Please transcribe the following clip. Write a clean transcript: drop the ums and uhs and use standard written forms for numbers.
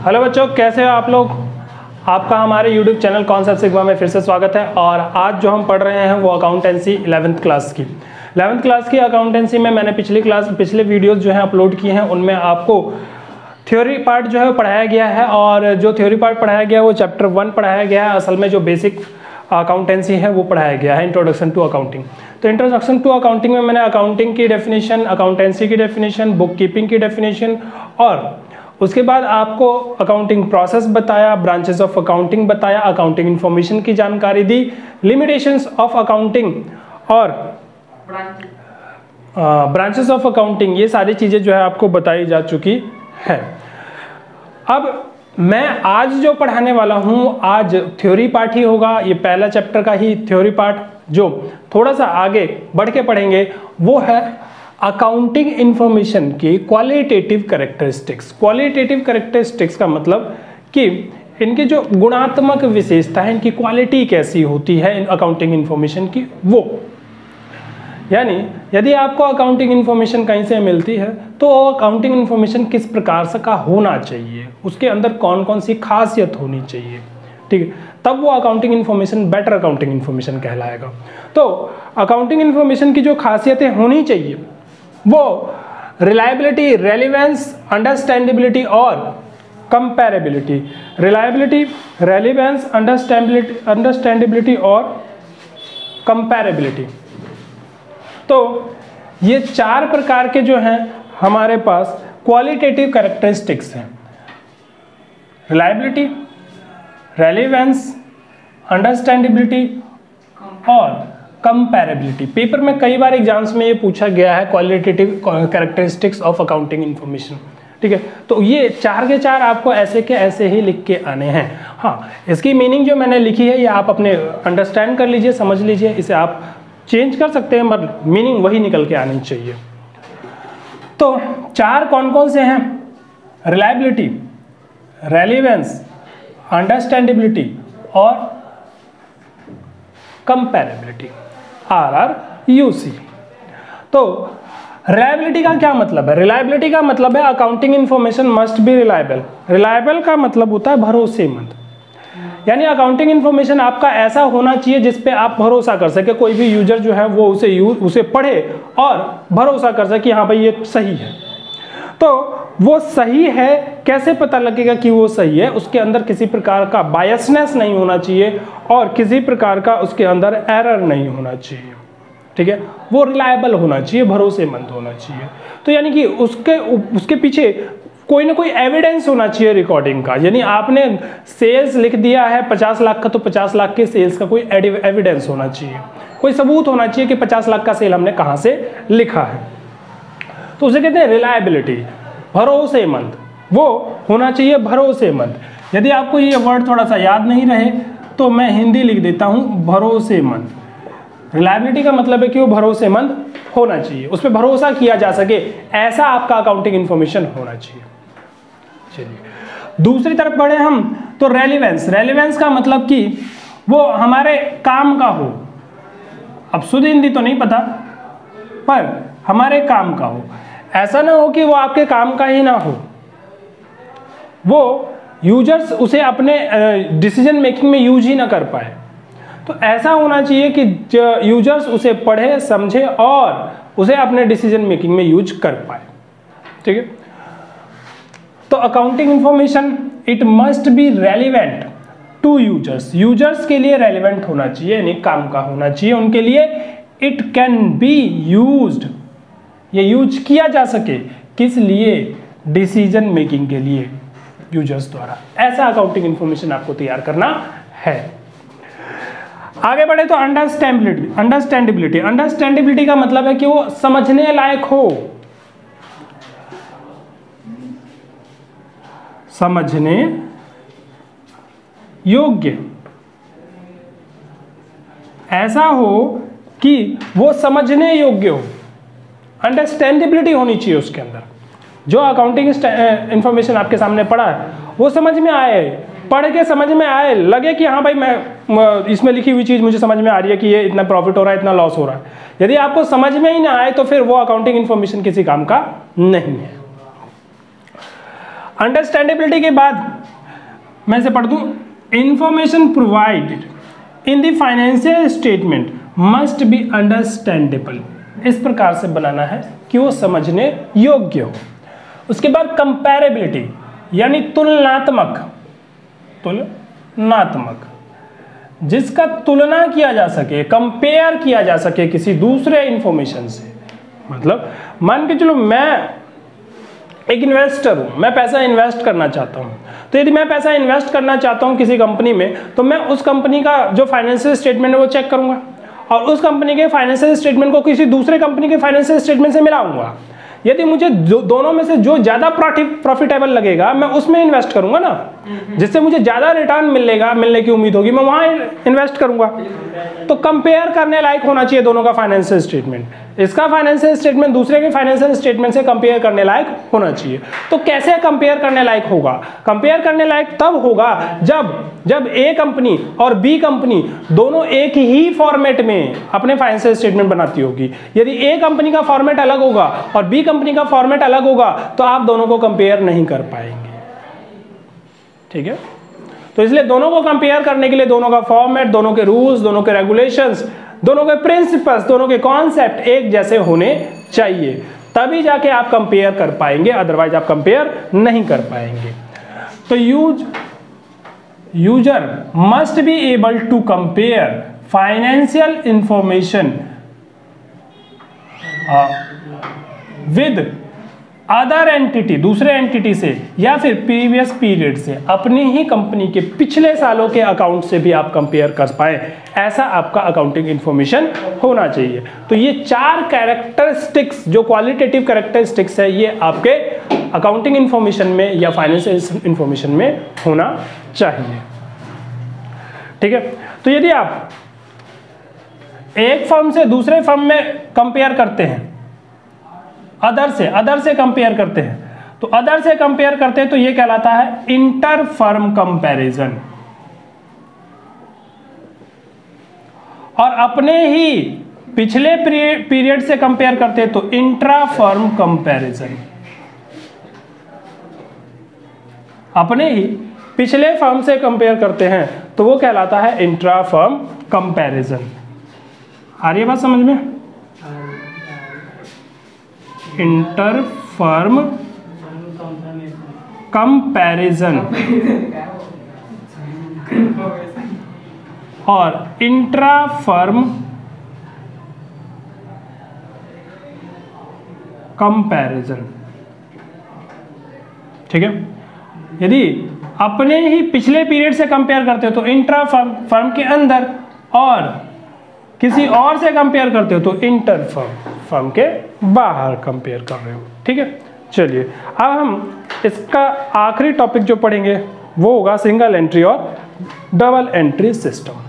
Hello बच्चों, कैसे हो आप लोग। आपका हमारे YouTube चैनल कॉन्सेप्ट सिग्मा में फिर से स्वागत है। और आज जो हम पढ़ रहे हैं वो अकाउंटेंसी 11th क्लास की। 11th क्लास की अकाउंटेंसी में मैंने पिछले वीडियोस जो हैं अपलोड किए हैं, उनमें आपको थ्योरी पार्ट जो है पढ़ाया गया है। और जो थ्योरी पार्ट पढ़ाया गया है वो चैप्टर 1 पढ़ाया गया है। असल में जो बेसिक अकाउंटेंसी है वो पढ़ाया गया है, इंट्रोडक्शन टू अकाउंटिंग। तो इंट्रोडक्शन टू अकाउंटिंग में मैंने अकाउंटिंग की डेफिनेशन, अकाउंटेंसी की डेफिनेशन, बुक कीपिंग की डेफिनेशन और उसके बाद आपको अकाउंटिंग प्रोसेस बताया, ब्रांचेस ऑफ अकाउंटिंग बताया, अकाउंटिंग इन्फॉर्मेशन की जानकारी दी, लिमिटेशंस ऑफ अकाउंटिंग और ब्रांचेस ऑफ अकाउंटिंग, ये सारी चीज़ें जो है आपको बताई जा चुकी है। अब मैं आज जो पढ़ाने वाला हूँ, आज थ्योरी पार्ट ही होगा। ये पहला चैप्टर का ही थ्योरी पार्ट, जो थोड़ा सा आगे बढ़ के पढ़ेंगे वो है अकाउंटिंग इंफॉर्मेशन की क्वालिटेटिव कैरेक्टरिस्टिक्स। क्वालिटेटिव कैरेक्टरिस्टिक्स का मतलब कि इनकी जो गुणात्मक विशेषता है, इनकी क्वालिटी कैसी होती है अकाउंटिंग इंफॉर्मेशन की, वो यानी यदि आपको अकाउंटिंग इंफॉर्मेशन कहीं से मिलती है तो अकाउंटिंग इंफॉर्मेशन किस प्रकार से का होना चाहिए, उसके अंदर कौन कौन सी खासियत होनी चाहिए, ठीक है, तब वो accounting information better accounting information कहलाएगा। तो अकाउंटिंग इंफॉर्मेशन की जो खासियतें होनी चाहिए वो रिलायबिलिटी, रेलिवेंस, अंडरस्टैंडेबिलिटी और कंपैरेबिलिटी। रिलायबिलिटी, रेलिवेंस, अंडरस्टैंडेबिलिटी और कंपैरेबिलिटी। तो ये चार प्रकार के जो हैं हमारे पास क्वालिटेटिव कैरेक्टरिस्टिक्स हैं। रिलायबिलिटी, रेलिवेंस, अंडरस्टैंडेबिलिटी और कंपैरेबिलिटी। पेपर में कई बार एग्जाम्स में ये पूछा गया है, qualitative characteristics of accounting information, ठीक है। तो ये चार के चार आपको ऐसे के ऐसे ही लिख के आने हैं। हाँ, इसकी मीनिंग जो मैंने लिखी है ये आप अपने अंडरस्टैंड कर लीजिए, समझ लीजिए, इसे आप चेंज कर सकते हैं, मगर मीनिंग वही निकल के आनी चाहिए। तो चार कौन कौन से हैं? रिलायबिलिटी, रेलिवेंस, अंडरस्टैंडेबिलिटी और कंपैरेबिलिटी, RRUC। तो रिलायबिलिटी का क्या मतलब है? रिलायबिलिटी का मतलब है accounting information must be reliable. Reliable का मतलब होता है भरोसेमंद, यानी अकाउंटिंग इंफॉर्मेशन आपका ऐसा होना चाहिए जिस पे आप भरोसा कर सके। कोई भी यूजर जो है वो उसे पढ़े और भरोसा कर सके कि हाँ भाई ये सही है। तो वो सही है, कैसे पता लगेगा कि वो सही है? उसके अंदर किसी प्रकार का बायसनेस नहीं होना चाहिए और किसी प्रकार का उसके अंदर एरर नहीं होना चाहिए, ठीक है। वो रिलायबल होना चाहिए, भरोसेमंद होना चाहिए। तो यानी कि उसके पीछे कोई ना कोई एविडेंस होना चाहिए रिकॉर्डिंग का। यानी आपने सेल्स लिख दिया है 50 लाख का, तो 50 लाख के सेल्स का कोई एविडेंस होना चाहिए, कोई सबूत होना चाहिए कि 50 लाख का सेल हमने कहाँ से लिखा है। तो उसे कहते हैं रिलायबिलिटी, भरोसेमंद। वो होना चाहिए भरोसेमंद। यदि आपको ये वर्ड थोड़ा सा याद नहीं रहे तो मैं हिंदी लिख देता हूँ, भरोसेमंद। रिलायबिलिटी का मतलब है कि वो भरोसेमंद होना चाहिए, उस पर भरोसा किया जा सके, ऐसा आपका अकाउंटिंग इंफॉर्मेशन होना चाहिए। चलिए दूसरी तरफ बढ़े हम, तो रेलिवेंस। रेलिवेंस का मतलब कि वो हमारे काम का हो। अब शुद्ध हिंदी तो नहीं पता, पर हमारे काम का हो। ऐसा ना हो कि वो आपके काम का ही ना हो, वो यूजर्स उसे अपने डिसीजन मेकिंग में यूज ही ना कर पाए। तो ऐसा होना चाहिए कि यूजर्स उसे पढ़े, समझे और उसे अपने डिसीजन मेकिंग में यूज कर पाए, ठीक है। तो accounting information it must be relevant to users. Users के लिए रेलिवेंट होना चाहिए, यानी काम का होना चाहिए उनके लिए। इट कैन बी यूज्ड, ये यूज किया जा सके, किस लिए? डिसीजन मेकिंग के लिए यूजर्स द्वारा। ऐसा अकाउंटिंग इंफॉर्मेशन आपको तैयार करना है। आगे बढ़े तो अंडरस्टैंडेबिलिटी। अंडरस्टैंडेबिलिटी, अंडरस्टैंडेबिलिटी का मतलब है कि वो समझने लायक हो, समझने योग्य, ऐसा हो कि वो समझने योग्य हो। अंडरस्टैंडेबिलिटी होनी चाहिए उसके अंदर। जो अकाउंटिंग इंफॉर्मेशन आपके सामने पड़ा है वो समझ में आए, पढ़ के समझ में आए, लगे कि हाँ भाई मैं इसमें लिखी हुई चीज़ मुझे समझ में आ रही है कि ये इतना प्रॉफिट हो रहा है, इतना लॉस हो रहा है। यदि आपको समझ में ही ना आए तो फिर वो अकाउंटिंग इंफॉर्मेशन किसी काम का नहीं है। अंडरस्टैंडेबिलिटी के बाद मैं इसे पढ़ दूं, information provided in the financial statement must be understandable. इस प्रकार से बनाना है कि वो समझने योग्य हो। उसके बाद कंपैरेबिलिटी यानी तुलनात्मक, जिसका तुलना किया जा सके, कंपेयर किया जा सके किसी दूसरे इंफॉर्मेशन से। मतलब मान के चलो मैं एक इन्वेस्टर हूं, मैं पैसा इन्वेस्ट करना चाहता हूं, तो यदि मैं पैसा इन्वेस्ट करना चाहता हूं किसी कंपनी में, तो मैं उस कंपनी का जो फाइनेंशियल स्टेटमेंट है वो चेक करूंगा और उस कंपनी के फाइनेंशियल स्टेटमेंट को किसी दूसरे कंपनी के फाइनेंशियल स्टेटमेंट से मिलाऊंगा। यदि मुझे दोनों में से जो ज्यादा प्रॉफिटेबल लगेगा मैं उसमें इन्वेस्ट करूंगा ना, जिससे मुझे ज्यादा रिटर्न मिलने की उम्मीद होगी, मैं वहां इन्वेस्ट करूंगा। तो कंपेयर करने लायक होना चाहिए दोनों का फाइनेंशियल स्टेटमेंट। इसका फाइनेंशियल स्टेटमेंट दूसरे के फाइनेंशियल स्टेटमेंट से कंपेयर करने लायक होना चाहिए। तो कैसे कंपेयर करने लायक होगा? कंपेयर करने लायक तब होगा जब ए कंपनी और बी कंपनी दोनों एक ही फॉर्मेट में अपने फाइनेंशियल स्टेटमेंट बनाती होगी। यदि ए कंपनी का फॉर्मेट अलग होगा और बी कंपनी का फॉर्मेट अलग होगा तो आप दोनों को कंपेयर नहीं कर पाएंगे। ठीक है, तो इसलिए दोनों को कंपेयर करने के लिए दोनों का फॉर्मेट, दोनों के रूल्स, दोनों के रेगुलेशंस, दोनों के प्रिंसिपल्स, दोनों के कॉन्सेप्ट एक जैसे होने चाहिए, तभी जाके आप कंपेयर कर पाएंगे, अदरवाइज आप कंपेयर नहीं कर पाएंगे। तो user must be able to compare financial information with other entity, दूसरे एंटिटी से या फिर प्रीवियस पीरियड से, अपनी ही कंपनी के पिछले सालों के अकाउंट से भी आप कंपेयर कर पाए, ऐसा आपका अकाउंटिंग इंफॉर्मेशन होना चाहिए। तो ये 4 कैरेक्टरिस्टिक्स जो क्वालिटेटिव कैरेक्टरिस्टिक्स है, ये आपके अकाउंटिंग इंफॉर्मेशन में या फाइनेंशियल इंफॉर्मेशन में होना चाहिए। ठीक है, तो यदि आप एक फर्म से दूसरे फर्म में कंपेयर करते हैं, अदर से कंपेयर करते हैं, तो अदर से कंपेयर करते हैं तो ये कहलाता है इंटर फर्म कंपैरिजन। और अपने ही पिछले पीरियड से कंपेयर करते हैं तो इंट्रा फर्म कंपैरिजन। अपने ही पिछले फर्म से कंपेयर करते हैं तो वो कहलाता है इंट्रा फर्म कंपैरिजन। आ रही है बात समझ में? इंटर फर्म कंपैरिजन और इंट्रा फर्म कंपैरिजन। ठीक है, यदि अपने ही पिछले पीरियड से कंपेयर करते हो तो इंट्रा फर्म के अंदर, और किसी और से कंपेयर करते हो तो इंटर फर्म के बाहर कंपेयर कर रहे हो। ठीक है, चलिए अब हम इसका आखिरी टॉपिक जो पढ़ेंगे वो होगा सिंगल एंट्री और डबल एंट्री सिस्टम।